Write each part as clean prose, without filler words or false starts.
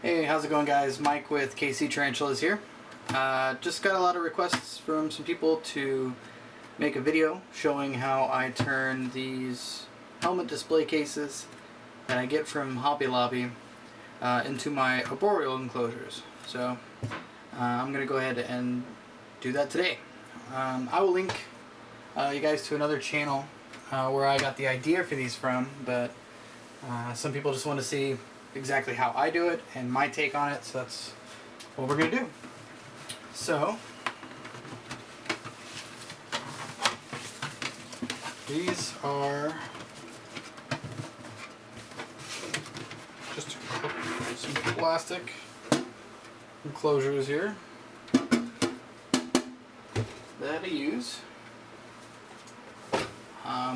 Hey, how's it going, guys? Mike with KC Tarantulas here. Just got a lot of requests from some people to make a video showing how I turn these helmet display cases that I get from Hobby Lobby into my Arboreal enclosures. So I'm going to go ahead and do that today. I will link you guys to another channel where I got the idea for these from, but some people just want to see exactly how I do it and my take on it, so that's what we're going to do. So these are just some plastic enclosures here that I use.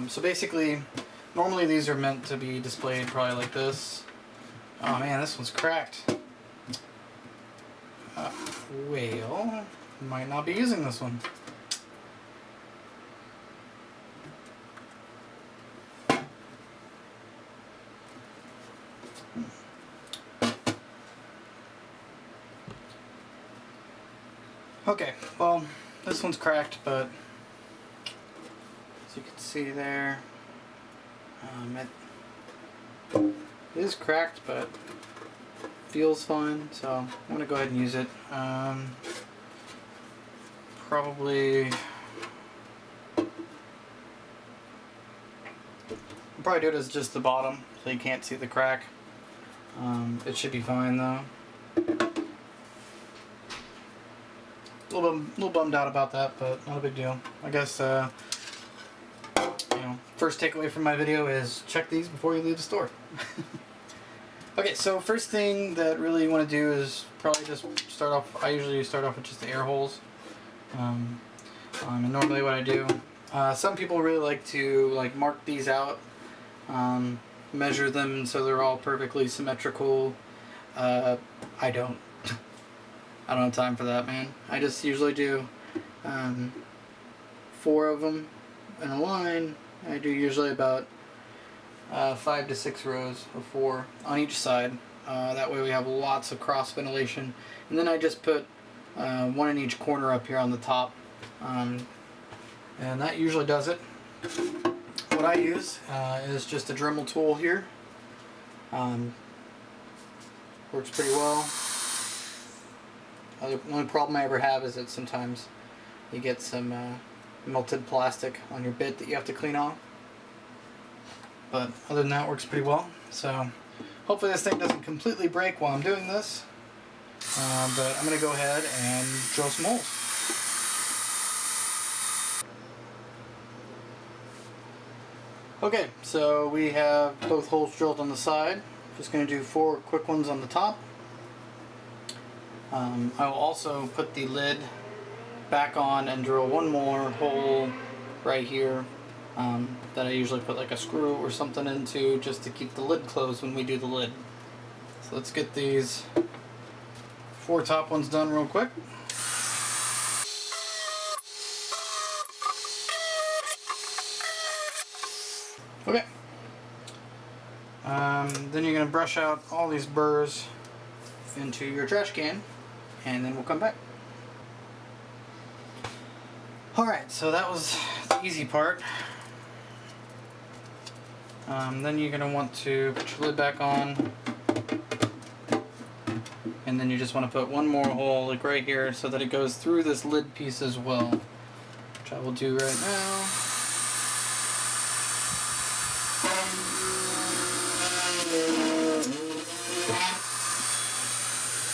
So basically, normally these are meant to be displayed probably like this. Oh man, this one's cracked. Well, might not be using this one. Okay, well, this one's cracked, but as you can see there, it is cracked, but feels fine, so I'm going to go ahead and use it. Probably do it as just the bottom, so you can't see the crack. It should be fine though. A little bummed out about that, but not a big deal. I guess first takeaway from my video is check these before you leave the store. Okay, so first thing that really you want to do is probably just start off. I usually start off with just the air holes. And normally what I do, some people really like to mark these out, measure them so they're all perfectly symmetrical. I don't. I don't have time for that, man. I just usually do 4 of them in a line. I do usually about 5 to 6 rows of 4 on each side. That way we have lots of cross ventilation. And then I just put 1 in each corner up here on the top. And that usually does it. What I use is just a Dremel tool here. Works pretty well. The only problem I ever have is that sometimes you get some melted plastic on your bit that you have to clean off. But other than that, it works pretty well. So hopefully this thing doesn't completely break while I'm doing this. But I'm going to go ahead and drill some holes. Okay, so we have both holes drilled on the side. Just going to do 4 quick ones on the top. I will also put the lid back on and drill 1 more hole right here that I usually put like a screw or something into just to keep the lid closed when we do the lid. So let's get these 4 top ones done real quick. Okay. Then you're going to brush out all these burrs into your trash can, and then we'll come back. Alright, so that was the easy part. Then you're going to want to put your lid back on, and then you just want to put 1 more hole like right here so that it goes through this lid piece as well, which I will do right now.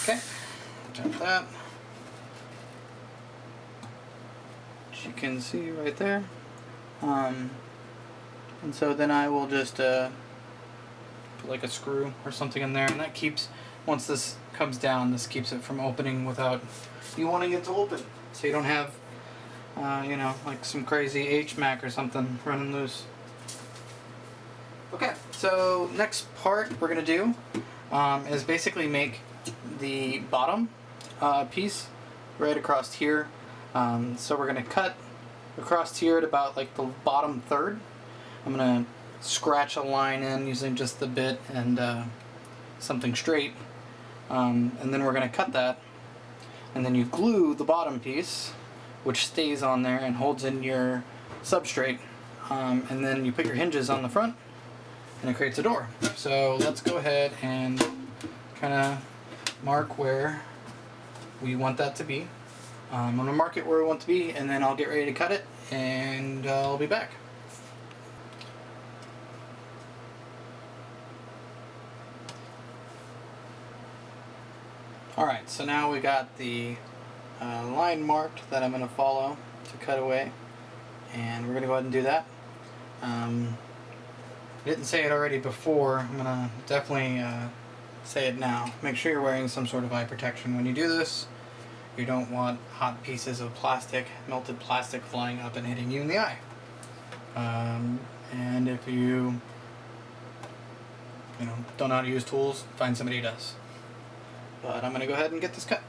Okay, got that. Which you can see right there. And so then I will just put like a screw or something in there, and that keeps, once this comes down, this keeps it from opening without you wanting it to open. So you don't have, like some crazy HMAC or something running loose. Okay, so next part we're going to do is basically make the bottom piece right across here. So we're going to cut across here at about like the bottom third. I'm going to scratch a line in using just the bit and something straight. And then we're going to cut that, and then you glue the bottom piece, which stays on there and holds in your substrate, and then you put your hinges on the front, and it creates a door. So let's go ahead and kind of mark where we want that to be. I'm going to mark it where we want it to be, and then I'll get ready to cut it, and I'll be back. Alright, so now we got the line marked that I'm going to follow to cut away, and we're going to go ahead and do that. I didn't say it already before. I'm going to definitely say it now. Make sure you're wearing some sort of eye protection when you do this. You don't want hot pieces of plastic, melted plastic, flying up and hitting you in the eye. And if you don't know how to use tools, find somebody who does. But I'm going to go ahead and get this cut.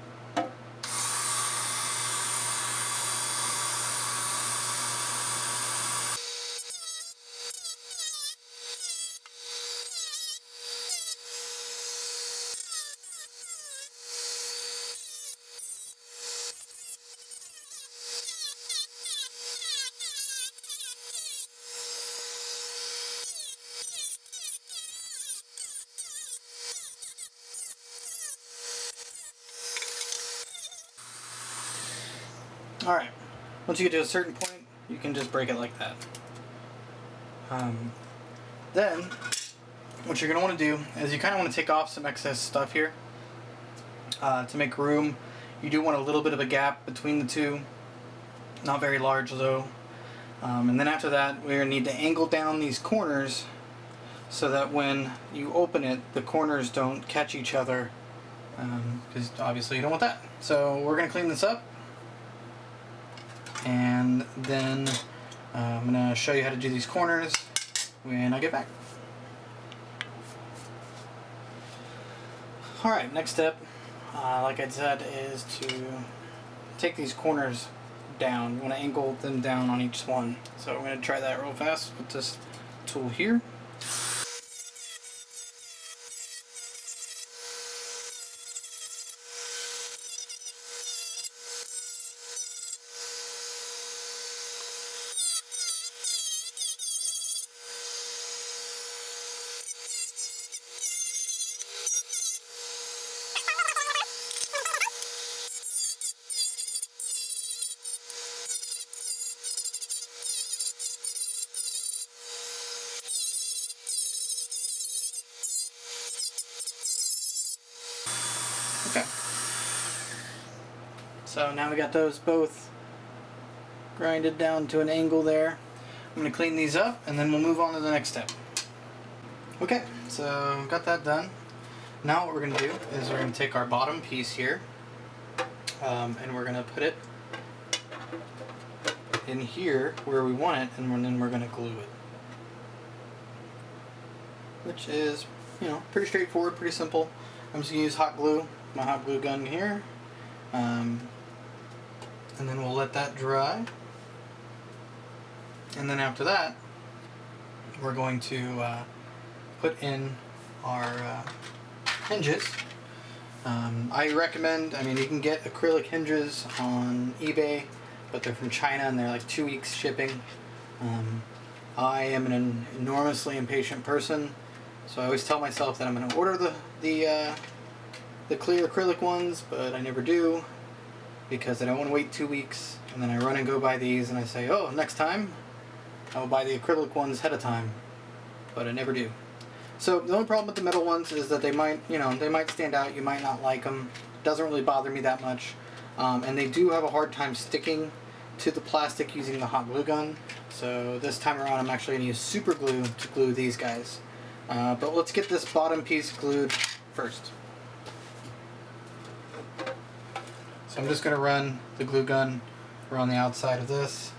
Alright, once you get to a certain point, you can just break it like that. Then, what you're going to want to do is you kind of want to take off some excess stuff here. To make room, you do want a little bit of a gap between the two. Not very large though. And then after that, we're going to need to angle down these corners so that when you open it, the corners don't catch each other. Because obviously you don't want that. So we're going to clean this up. And then I'm going to show you how to do these corners when I get back. Alright, next step, like I said, is to take these corners down. You want to angle them down on each one. So I'm going to try that real fast with this tool here. Okay. So now we got those both grinded down to an angle there. I'm going to clean these up and then we'll move on to the next step. Okay, so got that done. Now what we're going to do is we're going to take our bottom piece here and we're going to put it in here where we want it, and then we're going to glue it. Which is, pretty straightforward, pretty simple. I'm just going to use hot glue, my hot glue gun here. And then we'll let that dry. And then after that, we're going to put in our hinges. I recommend, you can get acrylic hinges on eBay, but they're from China and they're like 2 weeks shipping. I am an enormously impatient person, so I always tell myself that I'm going to order the clear acrylic ones, but I never do because I don't want to wait 2 weeks, and then I run and go buy these and I say, oh, next time I'll buy the acrylic ones ahead of time, but I never do. So the only problem with the metal ones is that they might stand out, you might not like them. It doesn't really bother me that much, and they do have a hard time sticking to the plastic using the hot glue gun. So this time around I'm actually going to use super glue to glue these guys. But let's get this bottom piece glued first. So I'm just going to run the glue gun around the outside of this.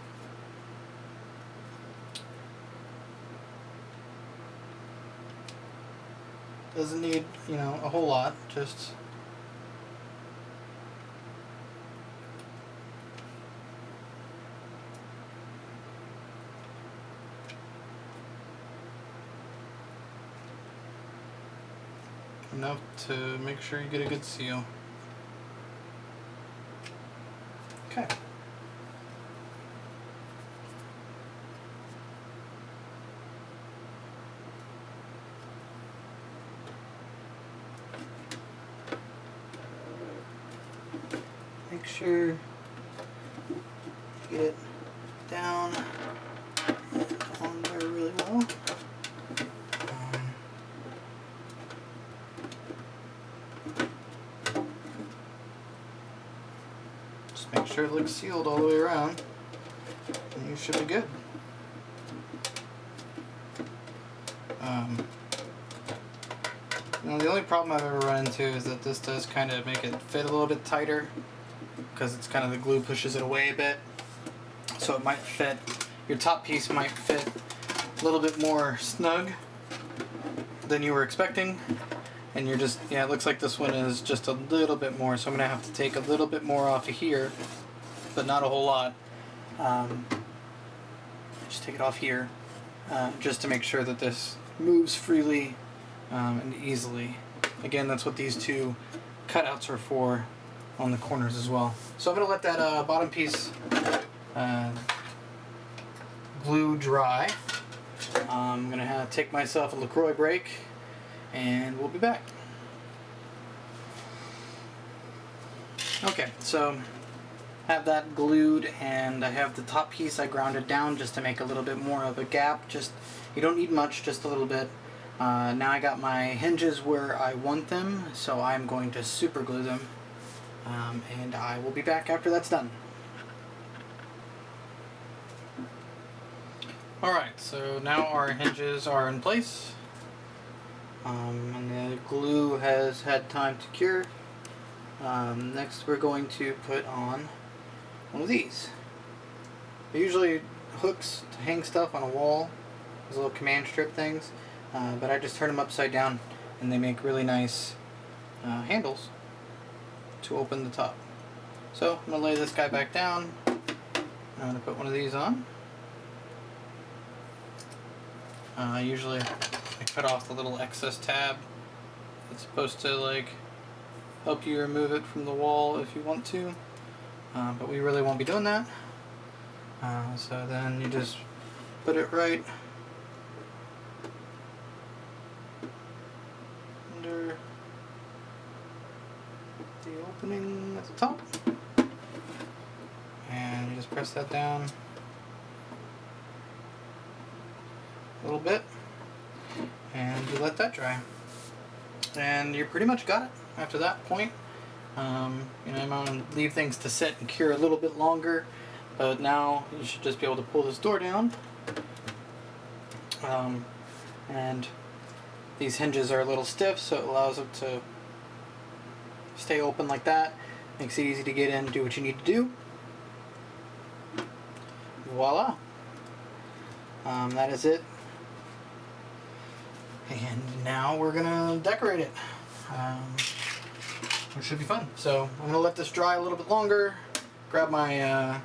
Doesn't need, a whole lot, just enough to make sure you get a good seal. Okay. Make sure you get it down on there really well. Just make sure it looks sealed all the way around, and you should be good. The only problem I've ever run into is that this does kind of make it fit a little bit tighter, because it's kind of the glue pushes it away a bit, so it might fit, your top piece might fit a little bit more snug than you were expecting, and you're just, yeah, it looks like this one is just a little bit more, so I'm going to have to take a little bit more off of here, but not a whole lot. Just take it off here, just to make sure that this moves freely and easily. Again, that's what these two cutouts are for on the corners as well. So I'm going to let that bottom piece glue dry. I'm going to take myself a LaCroix break, and we'll be back. Okay, so have that glued, and I have the top piece I grounded down just to make a little bit more of a gap. Just, you don't need much, just a little bit. Now I got my hinges where I want them, so I'm going to super glue them, and I will be back after that's done. Alright, so now our hinges are in place, and the glue has had time to cure. Next we're going to put on one of these. They're usually hooks to hang stuff on a wall, those little command strip things, but I just turn them upside down and they make really nice handles to open the top. So I'm going to lay this guy back down. I'm going to put one of these on. Usually I cut off the little excess tab. It's supposed to like help you remove it from the wall if you want to, but we really won't be doing that. So then you just put it right under the opening at the top, and you just press that down a little bit, and you let that dry, and you pretty much got it. After that point, I'm going to leave things to sit and cure a little bit longer, but now you should just be able to pull this door down, and these hinges are a little stiff, so it allows it to stay open like that. Makes it easy to get in, do what you need to do. Voila! That is it. And now we're gonna decorate it, which should be fun. So I'm gonna let this dry a little bit longer, grab my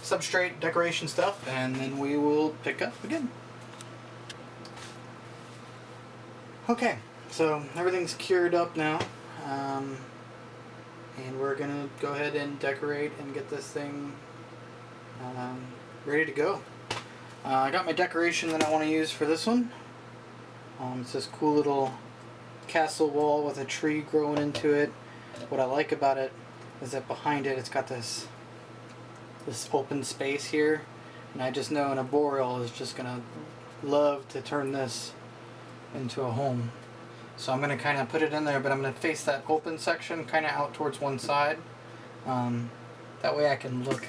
substrate decoration stuff, and then we will pick up again. Okay, so everything's cured up now, and we're gonna go ahead and decorate and get this thing ready to go. I got my decoration that I want to use for this one. It's this cool little castle wall with a tree growing into it. What I like about it is that behind it, it's got this open space here, and I just know an Arboreal is just gonna love to turn this into a home. So I'm gonna kind of put it in there, but I'm gonna face that open section kind of out towards one side. That way I can look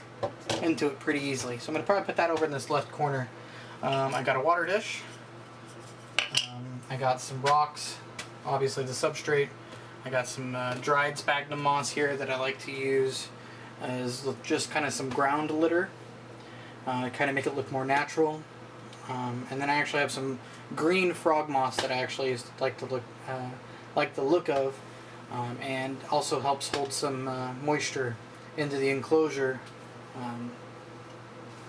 into it pretty easily. So I'm gonna probably put that over in this left corner. I got a water dish. I got some rocks, obviously the substrate. I got some dried sphagnum moss here that I like to use as just kind of some ground litter, kind of make it look more natural. And then I actually have some green frog moss that I actually like the look of, and also helps hold some moisture into the enclosure,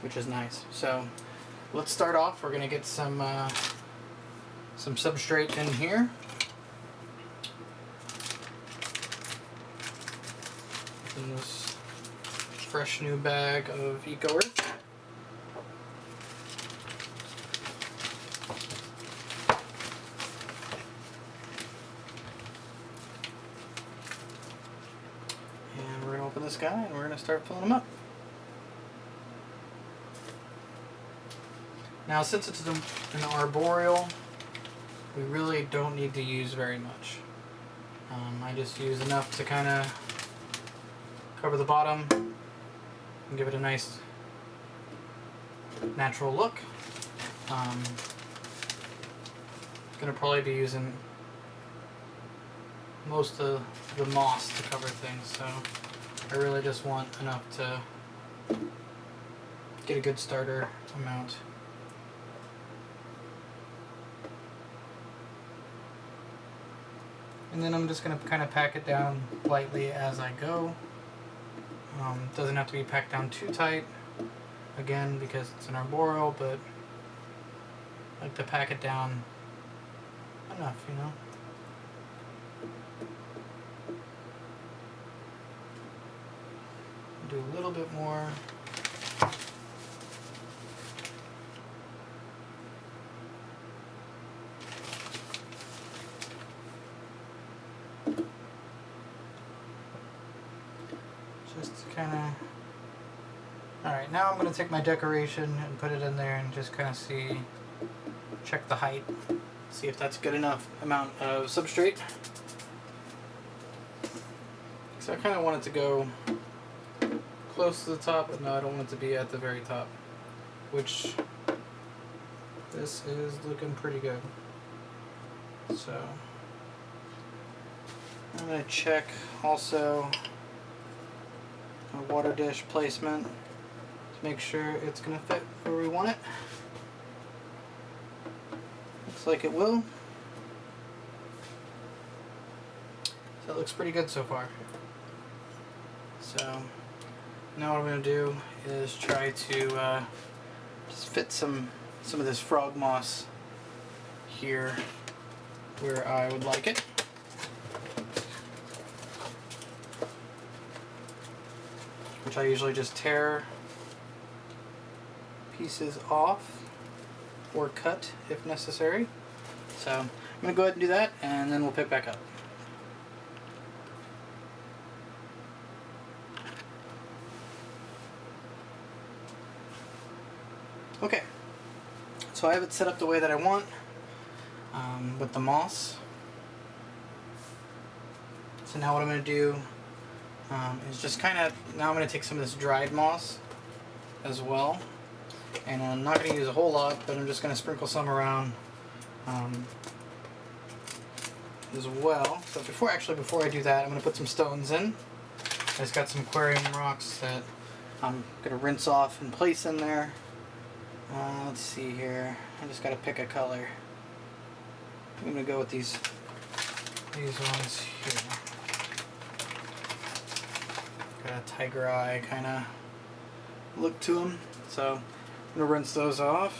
which is nice. So let's start off. We're gonna get some substrate in here. in this fresh new bag of Eco Earth. And we're going to open this guy and we're going to start filling them up. Now, since it's an Arboreal, we really don't need to use very much. I just use enough to kind of cover the bottom and give it a nice natural look. Gonna probably be using most of the moss to cover things, so I really just want enough to get a good starter amount. And then I'm just going to kind of pack it down lightly as I go. Doesn't have to be packed down too tight, again, because it's an Arboreal, but I like to pack it down enough, you know. Do a little bit more. Just kind of... Alright, now I'm going to take my decoration and put it in there and just kind of see, check the height, see if that's good enough amount of substrate. So I kind of want it to go close to the top, but no, I don't want it to be at the very top, which this is looking pretty good. So I'm going to check also a water dish placement to make sure it's going to fit where we want it. Looks like it will. So it looks pretty good so far. So now what I'm going to do is try to just fit some of this frog moss here where I would like it. Which I usually just tear pieces off or cut if necessary. So I'm going to go ahead and do that, and then we'll pick back up. Okay, so I have it set up the way that I want with the moss. So now what I'm going to do is just kind of, now I'm going to take some of this dried moss as well, and I'm not going to use a whole lot, but I'm just going to sprinkle some around as well. So before I do that, I'm going to put some stones in. I just got some aquarium rocks that I'm going to rinse off and place in there. Let's see here, I just got to pick a color. I'm going to go with these ones here. Got a tiger eye kind of look to them, so I'm going to rinse those off.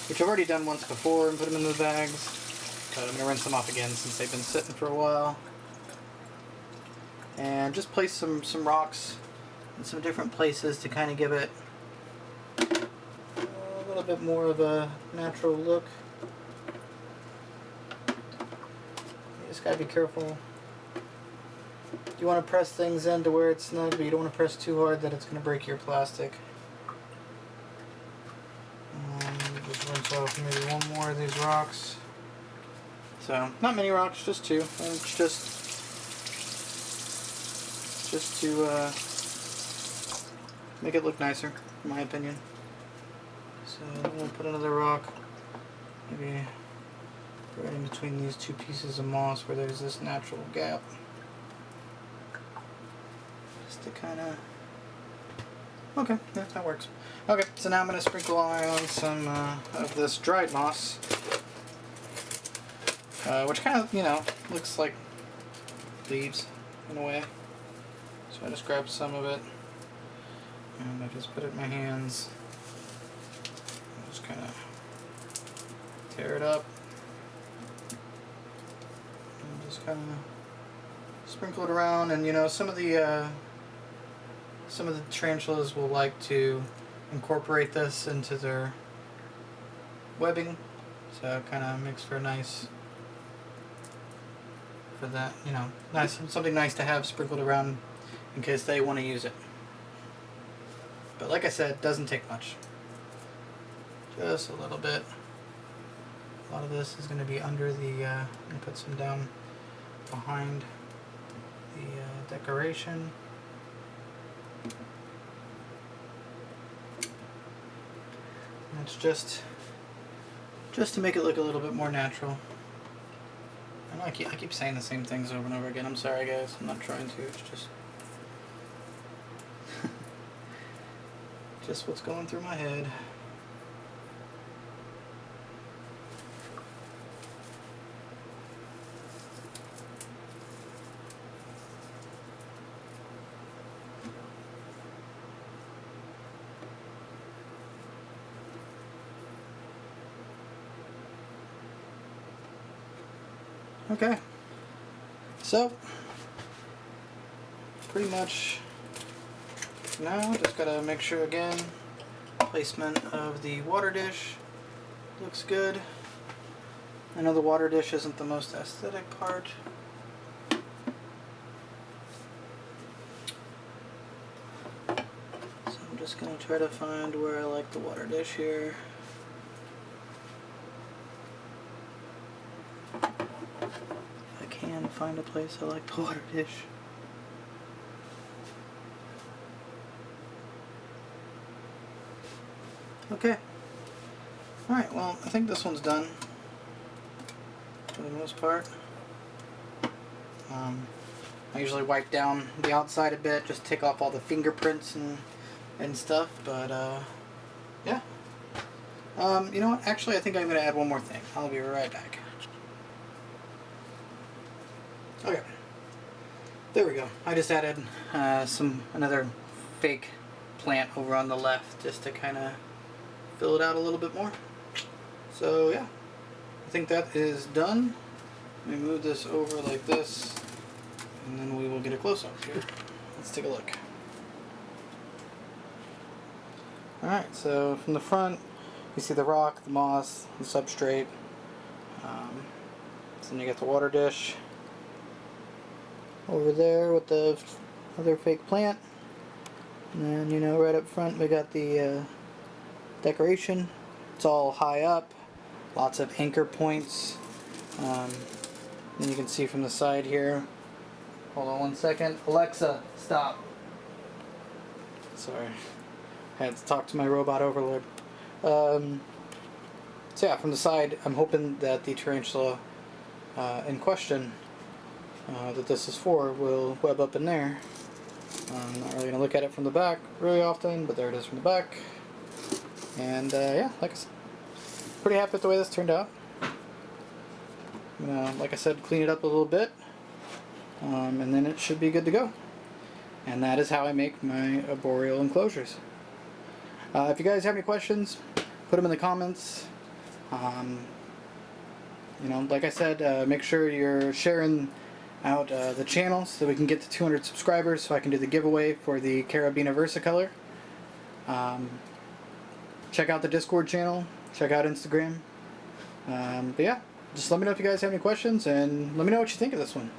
Which I've already done once before and put them in the bags, but I'm going to rinse them off again since they've been sitting for a while. And just place some rocks in some different places to kind of give it a little bit more of a natural look. You just gotta be careful. You want to press things in to where it's snug, but you don't want to press too hard that it's going to break your plastic. Just rinse off maybe one more of these rocks. So, not many rocks, just two. And it's just to make it look nicer, in my opinion. So I'm going to put another rock, maybe right in between these two pieces of moss where there's this natural gap. Just to kind of... Okay, yeah, that works. Okay, so now I'm going to sprinkle on some of this dried moss, which kind of, you know, looks like leaves in a way. So I just grab some of it and I just put it in my hands. Just kind of tear it up. Just kind of sprinkle it around, and you know, some of the tarantulas will like to incorporate this into their webbing, so it kind of makes for a nice, for that, you know, nice, something nice to have sprinkled around in case they want to use it. But like I said, it doesn't take much. Just a little bit. A lot of this is going to be under the, I'm going to put some down behind the decoration. And it's just to make it look a little bit more natural. I know I keep saying the same things over and over again. I'm sorry, guys. I'm not trying to. It's just just what's going through my head. Okay, so pretty much now just gotta make sure again, placement of the water dish looks good. I know the water dish isn't the most aesthetic part. So I'm just gonna try to find where I like the water dish here. And find a place I like the water dish. Okay. Alright, well, I think this one's done for the most part. I usually wipe down the outside a bit, just take off all the fingerprints and stuff, but yeah. You know what? Actually, I think I'm going to add one more thing. I'll be right back. Okay, there we go. I just added another fake plant over on the left just to kind of fill it out a little bit more. So yeah, I think that is done. Let me move this over like this, and then we will get a close-up here. Let's take a look. Alright, so from the front, you see the rock, the moss, the substrate. So then you get the water dish over there with the other fake plant, and then, you know, right up front we got the decoration. It's all high up, lots of anchor points. And you can see from the side here, hold on one second, Alexa, stop. Sorry, I had to talk to my robot overlord. So yeah, from the side, I'm hoping that the tarantula in question that this is for will web up in there. I'm not really going to look at it from the back really often, but there it is from the back. And yeah, like I said, pretty happy with the way this turned out. I'm going to, like I said, clean it up a little bit, and then it should be good to go. And that is how I make my arboreal enclosures. If you guys have any questions, put them in the comments. You know, like I said, make sure you're sharing out the channel so we can get to 200 subscribers so I can do the giveaway for the Carabina Versicolor. Check out the Discord channel, check out Instagram. But yeah, just let me know if you guys have any questions, and let me know what you think of this one.